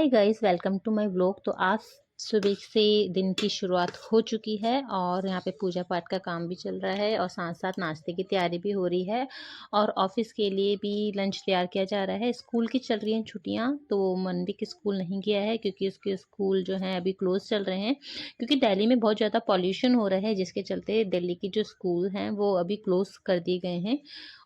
Guys, welcome to my vlog. तो आज सुबह से दिन की शुरुआत हो चुकी है और यहाँ पे पूजा पाठ का काम भी चल रहा है और साथ साथ नाश्ते की तैयारी भी हो रही है और ऑफिस के लिए भी लंच तैयार किया जा रहा है। स्कूल की चल रही हैं छुट्टियाँ, तो मनवी स्कूल नहीं गया है क्योंकि उसके स्कूल जो हैं अभी क्लोज चल रहे हैं, क्योंकि दिल्ली में बहुत ज़्यादा पॉल्यूशन हो रहा है, जिसके चलते दिल्ली की जो स्कूल हैं वो अभी क्लोज कर दिए गए हैं।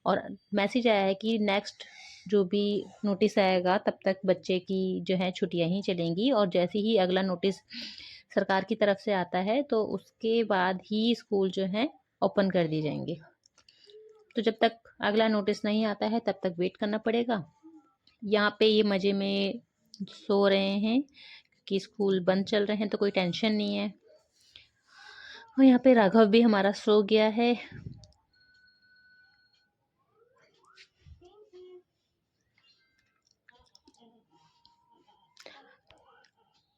और मैसेज आया है कि नेक्स्ट जो भी नोटिस आएगा तब तक बच्चे की जो है छुट्टियां ही चलेंगी, और जैसे ही अगला नोटिस सरकार की तरफ से आता है तो उसके बाद ही स्कूल जो है ओपन कर दिए जाएंगे। तो जब तक अगला नोटिस नहीं आता है तब तक वेट करना पड़ेगा। यहाँ पे ये मज़े में सो रहे हैं कि स्कूल बंद चल रहे हैं तो कोई टेंशन नहीं है। और यहाँ पे राघव भी हमारा सो गया है।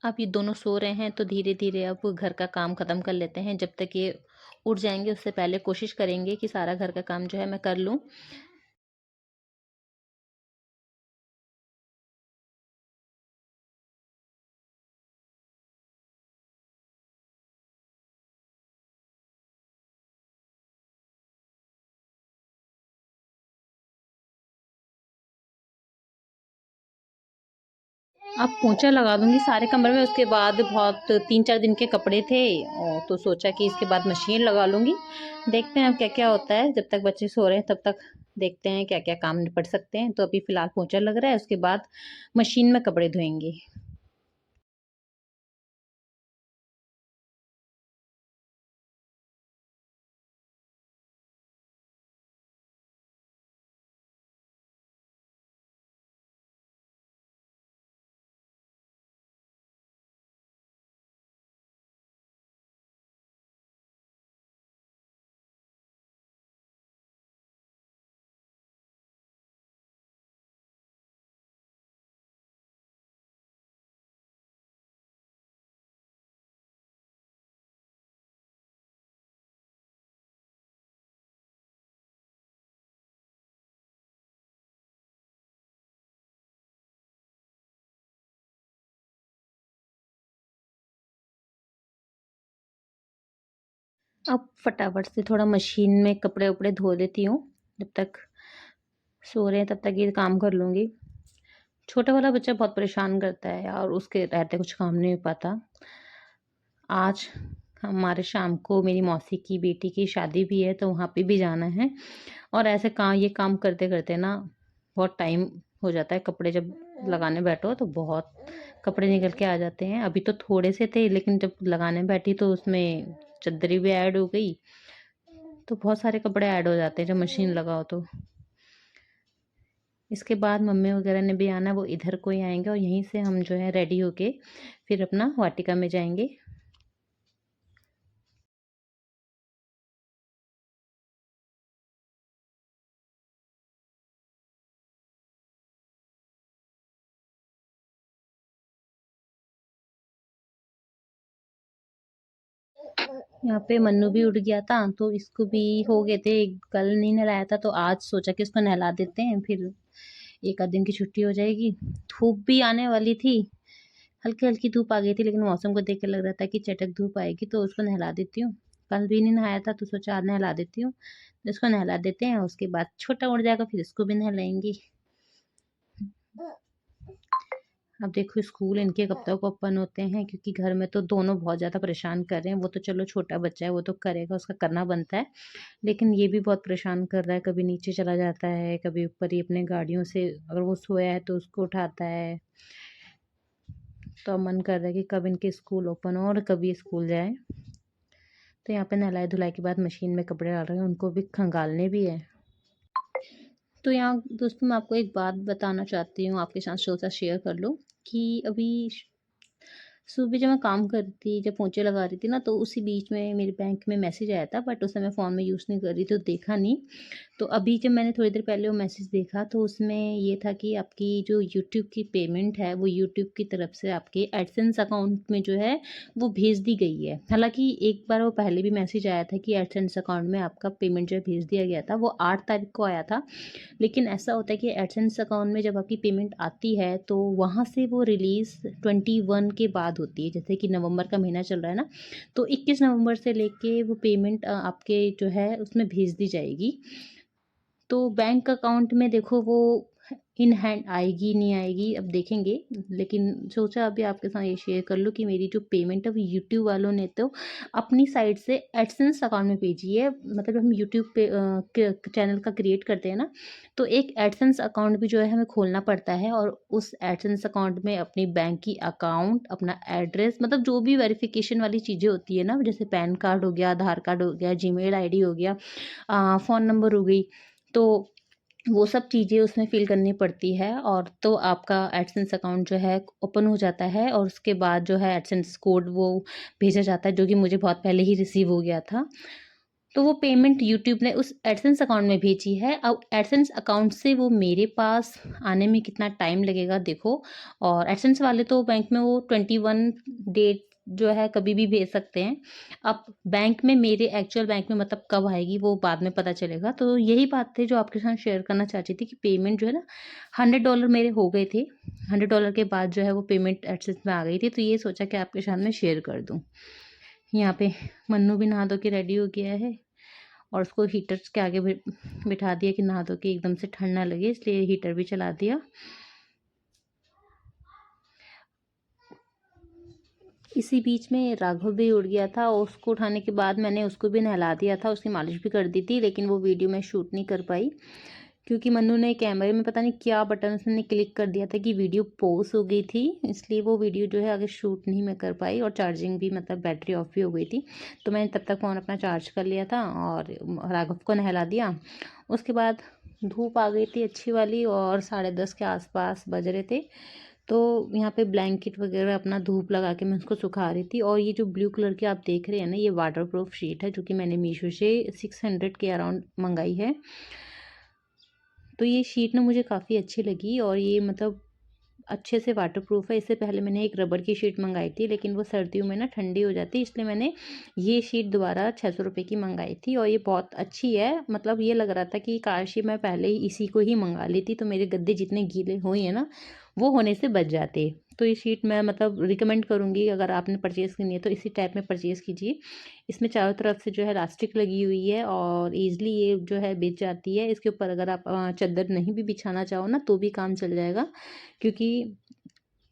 अब ये दोनों सो रहे हैं तो धीरे धीरे अब घर का काम ख़त्म कर लेते हैं। जब तक ये उठ जाएंगे उससे पहले कोशिश करेंगे कि सारा घर का काम जो है मैं कर लूँ। अब पोंछा लगा दूंगी सारे कमरे में। उसके बाद बहुत 3-4 दिन के कपड़े थे और तो सोचा कि इसके बाद मशीन लगा लूंगी। देखते हैं अब क्या क्या होता है। जब तक बच्चे सो रहे हैं तब तक देखते हैं क्या क्या काम निपट सकते हैं। तो अभी फ़िलहाल पोंछा लग रहा है, उसके बाद मशीन में कपड़े धोएंगे। अब फटाफट से थोड़ा मशीन में कपड़े उपड़े धो लेती हूँ। जब तक सो रहे हैं तब तक ये काम कर लूँगी। छोटा वाला बच्चा बहुत परेशान करता है और उसके रहते कुछ काम नहीं हो पाता। आज हमारे शाम को मेरी मौसी की बेटी की शादी भी है तो वहाँ पे भी जाना है। और ऐसे काम ये काम करते करते ना बहुत टाइम हो जाता है। कपड़े जब लगाने बैठो तो बहुत कपड़े निकल के आ जाते हैं। अभी तो थोड़े से थे लेकिन जब लगाने बैठी तो उसमें चद्दरी भी ऐड हो गई, तो बहुत सारे कपड़े ऐड हो जाते हैं जब मशीन लगाओ तो। इसके बाद मम्मी वगैरह ने भी आना, वो इधर को ही आएंगे और यहीं से हम जो है रेडी होके फिर अपना वाटिका में जाएंगे। यहाँ पे मन्नू भी उठ गया था तो इसको भी हो गए थे। कल नहीं नहलाया था तो आज सोचा कि इसको नहला देते हैं, फिर एक आध दिन की छुट्टी हो जाएगी। धूप भी आने वाली थी, हल्की हल्की धूप आ गई थी, लेकिन मौसम को देख के लग रहा था कि चटक धूप आएगी तो उसको नहला देती हूँ। कल भी नहीं नहाया था तो सोचा आज नहला देती हूँ। तो इसको नहला देते हैं, उसके बाद छोटा उड़ जाएगा फिर इसको भी नहलाएंगी। अब देखो स्कूल इनके कब तक ओपन होते हैं, क्योंकि घर में तो दोनों बहुत ज़्यादा परेशान कर रहे हैं। वो तो चलो छोटा बच्चा है वो तो करेगा, उसका करना बनता है, लेकिन ये भी बहुत परेशान कर रहा है। कभी नीचे चला जाता है, कभी ऊपर ही अपने गाड़ियों से, अगर वो सोया है तो उसको उठाता है। तो अब मन कर रहा है कि कब इनके स्कूल ओपन हो और कभी स्कूल जाए। तो यहाँ पे नहलाए धुलाई के बाद मशीन में कपड़े डाल रहे हैं, उनको भी खंगालने भी है। तो यहाँ दोस्तों मैं आपको एक बात बताना चाहती हूँ, आपके साथ सोचा शेयर कर लूँ कि अभी सुबह जब मैं काम कर रही थी, जब पोंछे लगा रही थी ना, तो उसी बीच में मेरे बैंक में मैसेज आया था, बट उस समय फ़ोन में यूज़ नहीं कर रही थी तो देखा नहीं। तो अभी जब मैंने थोड़ी देर पहले वो मैसेज देखा तो उसमें ये था कि आपकी जो यूट्यूब की पेमेंट है वो यूट्यूब की तरफ से आपके एडसेंस अकाउंट में जो है वो भेज दी गई है। हालाँकि एक बार वो पहले भी मैसेज आया था कि एडसेंस अकाउंट में आपका पेमेंट जो है भेज दिया गया था, वो 8 तारीख को आया था। लेकिन ऐसा होता है कि एडसेंस अकाउंट में जब आपकी पेमेंट आती है तो वहाँ से वो रिलीज़ 21 के बाद होती है। जैसे कि नवंबर का महीना चल रहा है ना, तो 21 नवंबर से लेके वो पेमेंट आपके जो है उसमें भेज दी जाएगी। तो बैंक अकाउंट में देखो वो इन हैंड आएगी, नहीं आएगी, अब देखेंगे। लेकिन सोचा अभी आपके साथ ये शेयर कर लूँ कि मेरी जो पेमेंट है वो यूट्यूब वालों ने तो अपनी साइड से एडसेंस अकाउंट में भेजी है। मतलब हम यूट्यूब पे चैनल का क्रिएट करते हैं ना, तो एक एडसेंस अकाउंट भी जो है हमें खोलना पड़ता है और उस एडसेंस अकाउंट में अपनी बैंक की अकाउंट, अपना एड्रेस, मतलब जो भी वेरिफिकेशन वाली चीज़ें होती है ना, जैसे पैन कार्ड हो गया, आधार कार्ड हो गया, जीमेल आईडी हो गया, फ़ोन नंबर हो गई, तो वो सब चीज़ें उसमें फ़िल करनी पड़ती है और तो आपका एडसेंस अकाउंट जो है ओपन हो जाता है और उसके बाद जो है एडसेंस कोड वो भेजा जाता है, जो कि मुझे बहुत पहले ही रिसीव हो गया था। तो वो पेमेंट यूट्यूब ने उस एडसेंस अकाउंट में भेजी है। अब एडसेंस अकाउंट से वो मेरे पास आने में कितना टाइम लगेगा देखो। और एडसेंस वाले तो बैंक में वो 21 डेट जो है कभी भी भेज सकते हैं। अब बैंक में मेरे एक्चुअल बैंक में मतलब कब आएगी वो बाद में पता चलेगा। तो यही बात थी जो आपके साथ शेयर करना चाहती थी कि पेमेंट जो है ना, $100 मेरे हो गए थे। $100 के बाद जो है वो पेमेंट एडसेंस में आ गई थी। तो ये सोचा कि आपके साथ में शेयर कर दूँ। यहाँ पे मन्नू भी नहा धो के रेडी हो गया है और उसको हीटर्स के आगे बिठा दिया कि नहा धो के एकदम से ठंड ना लगे, इसलिए हीटर भी चला दिया। इसी बीच में राघव भी उठ गया था और उसको उठाने के बाद मैंने उसको भी नहला दिया था, उसकी मालिश भी कर दी थी, लेकिन वो वीडियो मैं शूट नहीं कर पाई क्योंकि मन्नू ने कैमरे में पता नहीं क्या बटन उसने क्लिक कर दिया था कि वीडियो पॉज हो गई थी, इसलिए वो वीडियो जो है आगे शूट नहीं मैं कर पाई और चार्जिंग भी मतलब बैटरी ऑफ भी हो गई थी। तो मैंने तब तक फ़ोन अपना चार्ज कर लिया था और राघव को नहला दिया। उसके बाद धूप आ गई थी अच्छी वाली और 10:30 के आसपास बज रहे थे। तो यहाँ पे ब्लैंकेट वगैरह अपना धूप लगा के मैं उसको सुखा रही थी। और ये जो ब्लू कलर की आप देख रहे हैं ना, ये वाटर प्रूफ शीट है जो कि मैंने मीशो से 600 के अराउंड मंगाई है। तो ये शीट ना मुझे काफ़ी अच्छी लगी और ये मतलब अच्छे से वाटरप्रूफ है। इससे पहले मैंने एक रबड़ की शीट मंगाई थी, लेकिन वो सर्दियों में ना ठंडी हो जाती है, इसलिए मैंने ये शीट दोबारा 600 रुपये की मंगाई थी और ये बहुत अच्छी है। मतलब ये लग रहा था कि काश ही मैं पहले ही इसी को ही मंगा लेती तो मेरे गद्दे जितने गीले हुए हैं ना वो होने से बच जाते। तो ये शीट मैं मतलब रिकमेंड करूँगी, अगर आपने परचेज़ करनी है तो इसी टाइप में परचेज़ कीजिए। इसमें चारों तरफ से जो है इलास्टिक लगी हुई है और ईज़िली ये जो है बिछ जाती है। इसके ऊपर अगर आप चादर नहीं भी बिछाना चाहो ना तो भी काम चल जाएगा, क्योंकि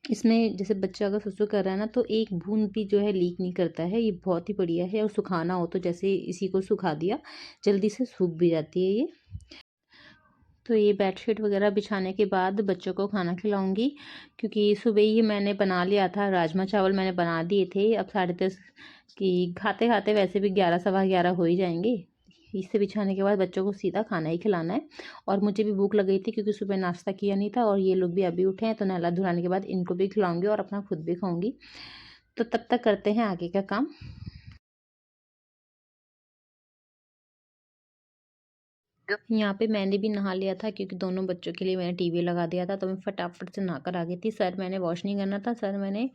इसमें जैसे बच्चा अगर सुसु कर रहा है ना तो एक बूंद भी जो है लीक नहीं करता है। ये बहुत ही बढ़िया है और सुखाना हो तो जैसे इसी को सुखा दिया, जल्दी से सूख भी जाती है ये। तो ये बेडशीट वगैरह बिछाने के बाद बच्चों को खाना खिलाऊंगी, क्योंकि सुबह ही मैंने बना लिया था, राजमा चावल मैंने बना दिए थे। अब 10:30 की खाते खाते वैसे भी 11 सवा 11 हो ही जाएंगे। इसे बिछाने के बाद बच्चों को सीधा खाना ही खिलाना है। और मुझे भी भूख लग गई थी क्योंकि सुबह नाश्ता किया नहीं था और ये लोग भी अभी उठे हैं, तो नहला धुलाने के बाद इनको भी खिलाऊंगी और अपना खुद भी खाऊंगी। तो तब तक करते हैं आगे का काम। यहाँ पे मैंने भी नहा लिया था क्योंकि दोनों बच्चों के लिए मैंने टीवी लगा दिया था, तो मैं फटाफट से नहाकर आ गई थी। सर मैंने वॉश नहीं करना था, सर मैंने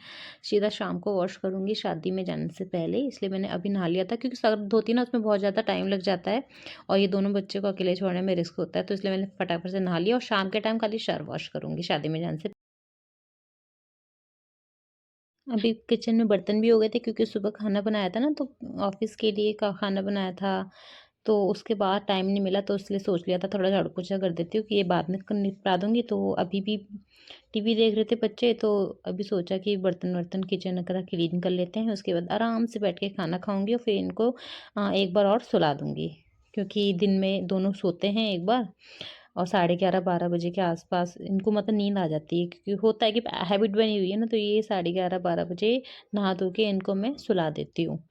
सीधा शाम को वॉश करूँगी शादी में जाने से पहले, इसलिए मैंने अभी नहा लिया था। क्योंकि सर धोती ना उसमें बहुत ज़्यादा टाइम लग जाता है और ये दोनों बच्चों को अकेले छोड़ने में रिस्क होता है, तो इसलिए मैंने फटाफट से नहा लिया और शाम के टाइम खाली सर वॉश करूँगी शादी में जाने से। अभी किचन में बर्तन भी हो गए थे क्योंकि सुबह खाना बनाया था ना, तो ऑफिस के लिए का खाना बनाया था, तो उसके बाद टाइम नहीं मिला, तो इसलिए सोच लिया था थोड़ा झाड़ू पोछा कर देती हूँ कि ये बाद में निपटा दूँगी। तो अभी भी टीवी देख रहे थे बच्चे, तो अभी सोचा कि बर्तन वर्तन किचन वगैरह क्लीन कर लेते हैं, उसके बाद आराम से बैठ के खाना खाऊंगी और फिर इनको एक बार और सुला दूँगी। क्योंकि दिन में दोनों सोते हैं एक बार और 11:30-12 बजे के आसपास इनको मतलब नींद आ जाती है, क्योंकि होता है कि हैबिट बनी हुई है ना, तो ये 11:30-12 बजे नहा धो के इनको मैं सुला देती हूँ।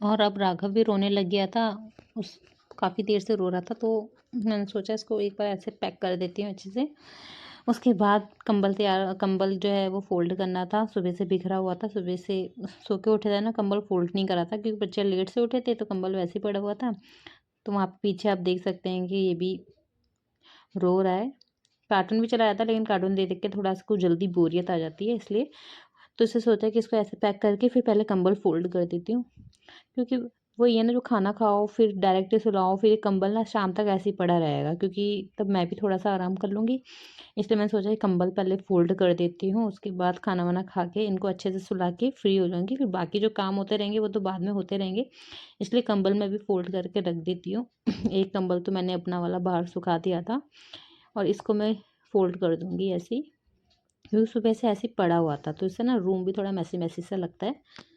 और अब राघव भी रोने लग गया था। उस काफ़ी देर से रो रहा था, तो मैंने सोचा इसको एक बार ऐसे पैक कर देती हूँ अच्छे से। उसके बाद कंबल जो है वो फ़ोल्ड करना था, सुबह से बिखरा हुआ था। सुबह से सो के उठे थे ना, कंबल फ़ोल्ड नहीं करा था क्योंकि बच्चे लेट से उठे थे, तो कंबल वैसे ही पड़ा हुआ था। तो वहाँ पीछे आप देख सकते हैं कि ये भी रो रहा है। कार्टून भी चला जाता है, लेकिन कार्टून देख देख के थोड़ा इसको जल्दी बोरियत आ जाती है, इसलिए। तो इससे सोचा कि इसको ऐसे पैक करके फिर पहले कंबल फ़ोल्ड कर देती हूँ। क्योंकि वो ये ना, जो खाना खाओ फिर डायरेक्ट सुलाओ, फिर ये कंबल ना शाम तक ऐसे ही पड़ा रहेगा, क्योंकि तब मैं भी थोड़ा सा आराम कर लूँगी। इसलिए मैंने सोचा कि कंबल पहले फ़ोल्ड कर देती हूँ, उसके बाद खाना वाना खा के इनको अच्छे से सुला के फ्री हो जाऊँगी। फिर बाकी जो काम होते रहेंगे वो तो बाद में होते रहेंगे, इसलिए कंबल मैं भी फ़ोल्ड करके रख देती हूँ। एक कंबल तो मैंने अपना वाला बाहर सुखा दिया था, और इसको मैं फ़ोल्ड कर दूँगी ऐसे ही, क्योंकि सुबह से ऐसे ही पड़ा हुआ था, तो इससे ना रूम भी थोड़ा मैसी मैसी सा लगता है।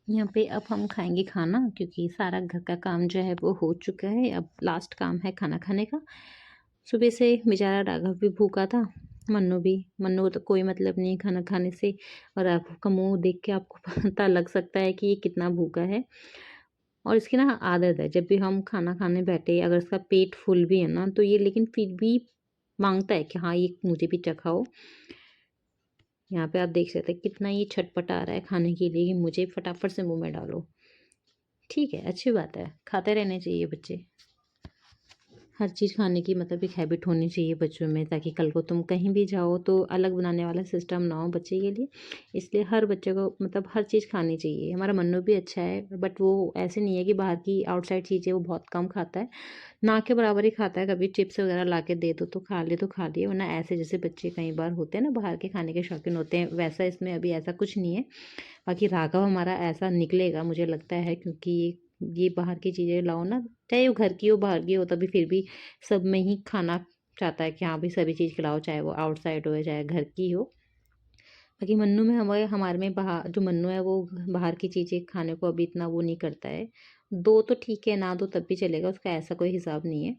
यहाँ पे अब हम खाएंगे खाना, क्योंकि सारा घर का काम जो है वो हो चुका है। अब लास्ट काम है खाना खाने का। सुबह से बेचारा राघव भी भूखा था, मन्नू को तो कोई मतलब नहीं खाना खाने से। और राघव का मुंह देख के आपको पता लग सकता है कि ये कितना भूखा है। और इसकी ना आदत है, जब भी हम खाना खाने बैठे, अगर इसका पेट फुल भी है ना, तो ये लेकिन फिर भी मांगता है कि हाँ, ये मुझे भी चखाओ। यहाँ पे आप देख सकते हैं कितना ये छटपटा रहा है खाने के लिए कि मुझे फटाफट से मुंह में डालो। ठीक है, अच्छी बात है, खाते रहने चाहिए बच्चे। हर चीज़ खाने की मतलब एक हैबिट होनी चाहिए बच्चों में, ताकि कल को तुम कहीं भी जाओ तो अलग बनाने वाला सिस्टम ना हो बच्चे के लिए। इसलिए हर बच्चे को मतलब हर चीज़ खानी चाहिए। हमारा मन्नू भी अच्छा है, बट वो ऐसे नहीं है कि बाहर की आउटसाइड चीज़ें वो बहुत कम खाता है, ना के बराबर ही खाता है। कभी चिप्स वगैरह ला के दे दो तो खा लिए, वरना ऐसे जैसे बच्चे कई बार होते हैं ना, बाहर के खाने के शौकीन होते हैं, वैसा इसमें अभी ऐसा कुछ नहीं है। बाकी राघव हमारा ऐसा निकलेगा मुझे लगता है, क्योंकि ये बाहर की चीज़ें लाओ ना, चाहे वो घर की हो बाहर की हो, तभी फिर भी सब में ही खाना चाहता है कि हाँ भाई सभी चीज़ खिलाओ, चाहे वो आउटसाइड हो या चाहे घर की हो। बाकी मन्नू में हमारे में बाहर जो मन्नू है वो बाहर की चीज़ें खाने को अभी इतना वो नहीं करता है। दो तो ठीक है, ना दो तब भी चलेगा, उसका ऐसा कोई हिसाब नहीं है।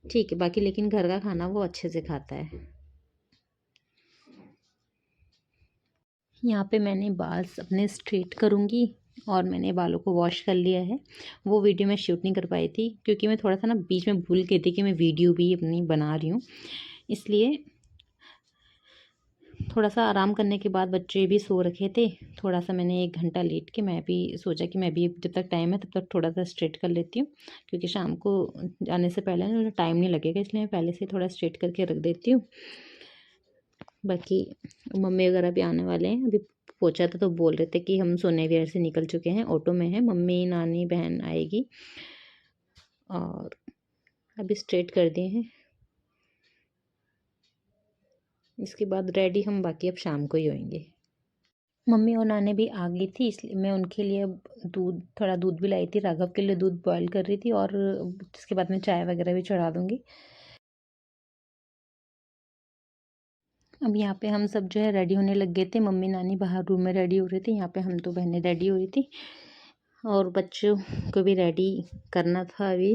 ठीक है, बाकी लेकिन घर का खाना वो अच्छे से खाता है। यहाँ पे मैंने बाल अपने स्ट्रेट करूँगी, और मैंने बालों को वॉश कर लिया है। वो वीडियो मैं शूट नहीं कर पाई थी, क्योंकि मैं थोड़ा सा ना बीच में भूल गई थी कि मैं वीडियो भी अपनी बना रही हूँ, इसलिए। थोड़ा सा आराम करने के बाद बच्चे भी सो रखे थे, थोड़ा सा मैंने 1 घंटा लेट के मैं भी सोचा कि मैं भी जब तक टाइम है तब तक थोड़ा सा स्ट्रेट कर लेती हूँ, क्योंकि शाम को जाने से पहले ना मुझे टाइम नहीं लगेगा, इसलिए मैं पहले से थोड़ा स्ट्रेट करके रख देती हूँ। बाकी मम्मी वगैरह भी आने वाले हैं। अभी पूछा था तो बोल रहे थे कि हम सोने विहार से निकल चुके हैं, ऑटो में है, मम्मी नानी बहन आएगी। और अभी स्ट्रेट कर दिए हैं, इसके बाद रेडी हम बाकी अब शाम को ही होंगे। मम्मी और नानी भी आ गई थी, इसलिए मैं उनके लिए अब थोड़ा दूध भी लाई थी, राघव के लिए दूध बॉयल कर रही थी, और उसके बाद में चाय वगैरह भी चढ़ा दूँगी। अब यहाँ पे हम सब जो है रेडी होने लग गए थे। मम्मी नानी बाहर रूम में रेडी हो रही थी, यहाँ पे हम 2 बहनें रेडी हो रही थी, और बच्चों को भी रेडी करना था अभी,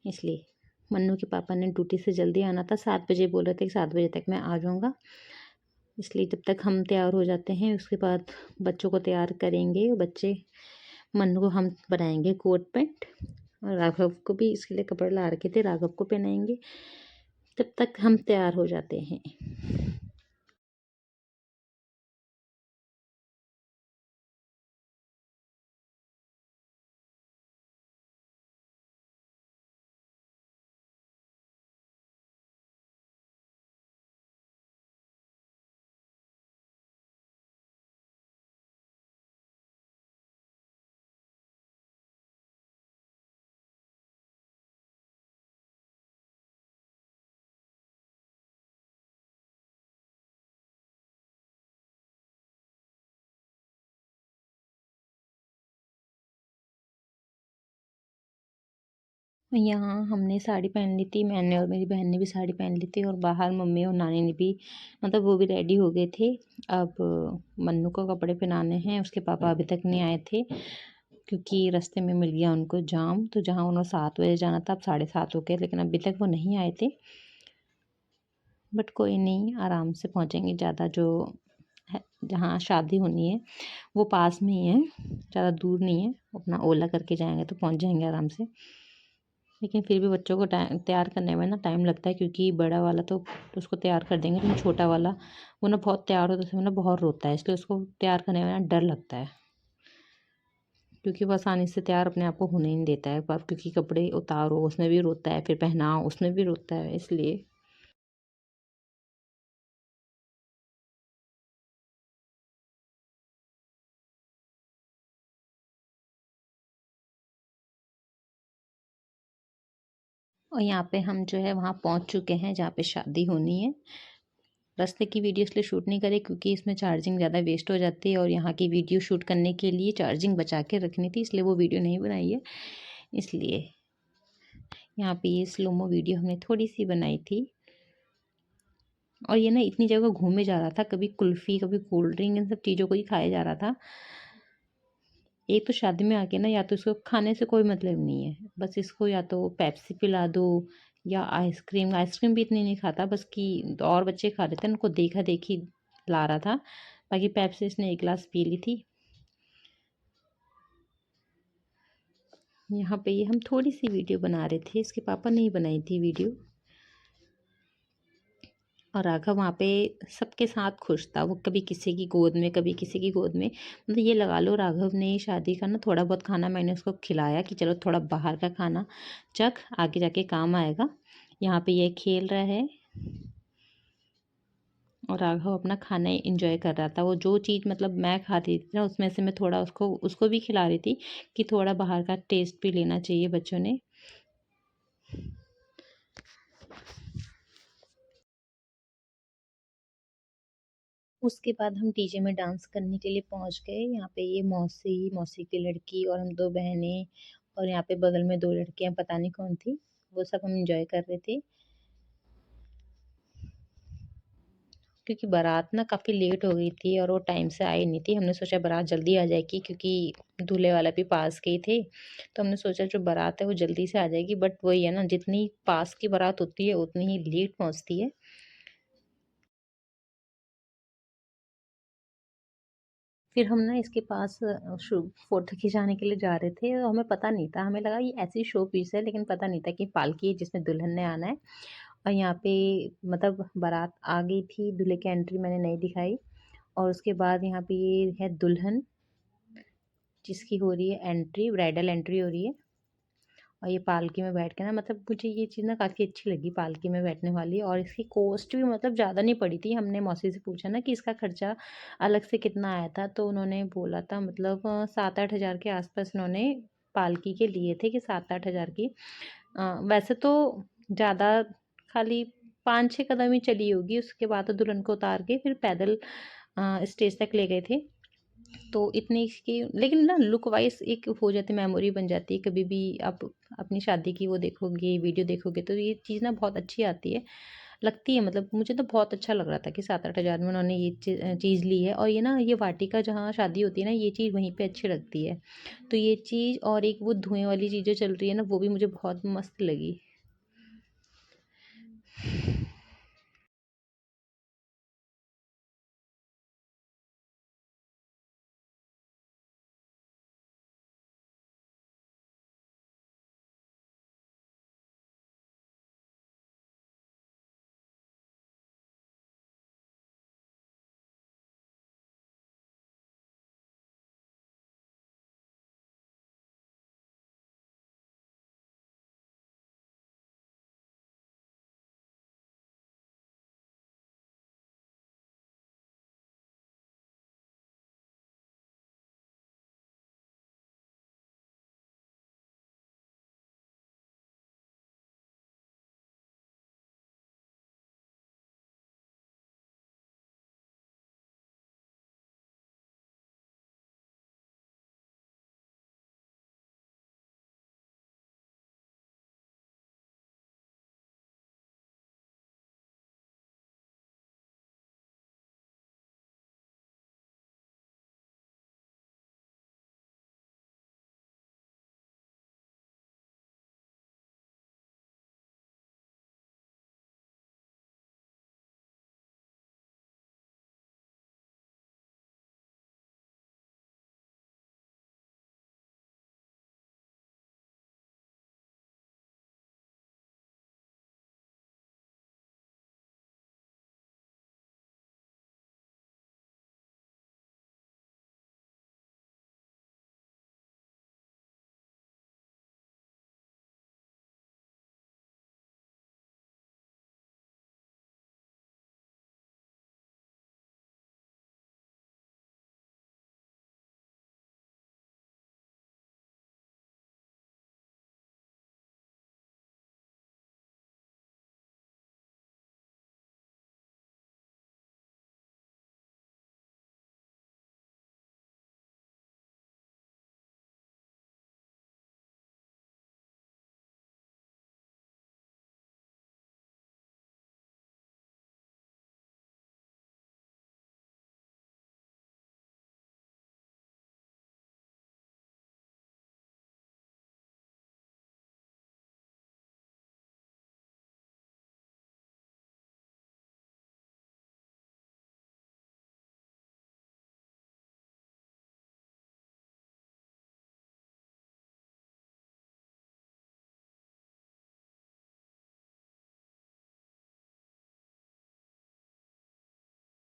इसलिए। मन्नू के पापा ने ड्यूटी से जल्दी आना था, 7 बजे बोल रहे थे कि 7 बजे तक मैं आ जाऊँगा, इसलिए जब तक हम तैयार हो जाते हैं उसके बाद बच्चों को तैयार करेंगे। बच्चे मन्नू को हम बनाएंगे कोट पैंट, और राघव को भी इसके लिए कपड़े ला रखे थे, राघव को पहनाएंगे। तब तक हम तैयार हो जाते हैं। यहाँ हमने साड़ी पहन ली थी, मैंने और मेरी बहन ने भी साड़ी पहन ली थी और बाहर मम्मी और नानी ने भी मतलब वो भी रेडी हो गए थे। अब मन्नू को कपड़े पहनाने हैं, उसके पापा अभी तक नहीं आए थे क्योंकि रास्ते में मिल गया उनको जाम। तो जहाँ उन्होंने 7 बजे जाना था, अब 7:30 हो गए, लेकिन अभी तक वो नहीं आए थे। बट कोई नहीं, आराम से पहुँचेंगे। ज़्यादा जो है जहाँ शादी होनी है वो पास में ही है, ज़्यादा दूर नहीं है। अपना ओला करके जाएंगे तो पहुँच जाएंगे आराम से। लेकिन फिर भी बच्चों को तैयार करने में ना टाइम लगता है, क्योंकि बड़ा वाला तो उसको तैयार कर देंगे, लेकिन छोटा वाला वो ना बहुत तैयार होते समय ना बहुत रोता है, इसलिए उसको तैयार करने में ना डर लगता है, क्योंकि वो आसानी से तैयार अपने आप को होने नहीं देता है। पर क्योंकि कपड़े उतारो उसमें भी रोता है, फिर पहनाओ उसमें भी रोता है, इसलिए। और यहाँ पे हम जो है वहाँ पहुँच चुके हैं जहाँ पे शादी होनी है। रास्ते की वीडियो इसलिए शूट नहीं करी क्योंकि इसमें चार्जिंग ज़्यादा वेस्ट हो जाती है, और यहाँ की वीडियो शूट करने के लिए चार्जिंग बचा के रखनी थी, इसलिए वो वीडियो नहीं बनाई है। इसलिए यहाँ पे ये स्लोमो वीडियो हमने थोड़ी सी बनाई थी। और ये ना इतनी जगह घूमे जा रहा था, कभी कुल्फ़ी कभी कोल्ड ड्रिंक, इन सब चीज़ों को ही खाया जा रहा था। एक तो शादी में आके ना या तो इसको खाने से कोई मतलब नहीं है, बस इसको या तो पेप्सी पिला दो या आइसक्रीम। आइसक्रीम भी इतनी नहीं खाता, बस कि और बच्चे खा रहे थे, उनको देखा देखी ला रहा था। बाकी पेप्सी इसने 1 गिलास पी ली थी। यहाँ पे ये हम थोड़ी सी वीडियो बना रहे थे, इसके पापा ने ही बनाई थी वीडियो। और राघव वहाँ पे सबके साथ खुश था, वो कभी किसी की गोद में कभी किसी की गोद में। मतलब ये लगा लो, राघव ने शादी का ना थोड़ा बहुत खाना मैंने उसको खिलाया कि चलो थोड़ा बाहर का खाना चख, आगे जाके काम आएगा। यहाँ पे ये खेल रहा है और राघव अपना खाना इंजॉय कर रहा था। वो जो चीज़ मतलब मैं खा रही थी ना, उसमें से मैं थोड़ा उसको उसको भी खिला रही थी कि थोड़ा बाहर का टेस्ट भी लेना चाहिए बच्चों ने। उसके बाद हम डीजे में डांस करने के लिए पहुंच गए। यहाँ पे ये मौसी मौसी की लड़की और हम 2 बहनें, और यहाँ पे बगल में 2 लड़कियां, पता नहीं कौन थी, वो सब हम इंजॉय कर रहे थे। क्योंकि बारात ना काफ़ी लेट हो गई थी और वो टाइम से आई नहीं थी। हमने सोचा बारात जल्दी आ जाएगी, क्योंकि दूल्हे वाला भी पास के ही थे, तो हमने सोचा जो बारात है वो जल्दी से आ जाएगी। बट वही है ना, जितनी पास की बारात होती है उतनी ही लेट पहुंचती है। फिर हम ना इसके पास फोटो खिंचाने के लिए जा रहे थे, और हमें पता नहीं था, हमें लगा ये ऐसी शो पीस है, लेकिन पता नहीं था कि पालकी है जिसमें दुल्हन ने आना है। और यहाँ पे मतलब बारात आ गई थी, दूल्हे की एंट्री मैंने नहीं दिखाई। और उसके बाद यहाँ पे ये है दुल्हन, जिसकी हो रही है एंट्री, ब्राइडल एंट्री हो रही है। और ये पालकी में बैठ के ना, मतलब मुझे ये चीज़ ना काफ़ी अच्छी लगी, पालकी में बैठने वाली। और इसकी कॉस्ट भी मतलब ज़्यादा नहीं पड़ी थी। हमने मौसी से पूछा ना कि इसका खर्चा अलग से कितना आया था, तो उन्होंने बोला था मतलब 7-8 हज़ार के आसपास उन्होंने पालकी के लिए थे, कि 7-8 हज़ार की। वैसे तो ज़्यादा, खाली 5-6 कदम ही चली होगी। उसके बाद तो दुल्हन को उतार के फिर पैदल स्टेज तक ले गए थे। तो इतनी इसकी, लेकिन ना लुक वाइज एक हो जाती, मेमोरी बन जाती है। कभी भी आप अपनी शादी की वो देखोगे, वीडियो देखोगे, तो ये चीज़ ना बहुत अच्छी आती है, लगती है। मतलब मुझे तो बहुत अच्छा लग रहा था कि 7-8 हज़ार में उन्होंने ये चीज़ ली है। और ये ना, ये वाटिका जहाँ शादी होती है ना, ये चीज़ वहीं पे अच्छी लगती है। तो ये चीज़, और एक वो धुएं वाली चीज़ें चल रही है ना, वो भी मुझे बहुत मस्त लगी।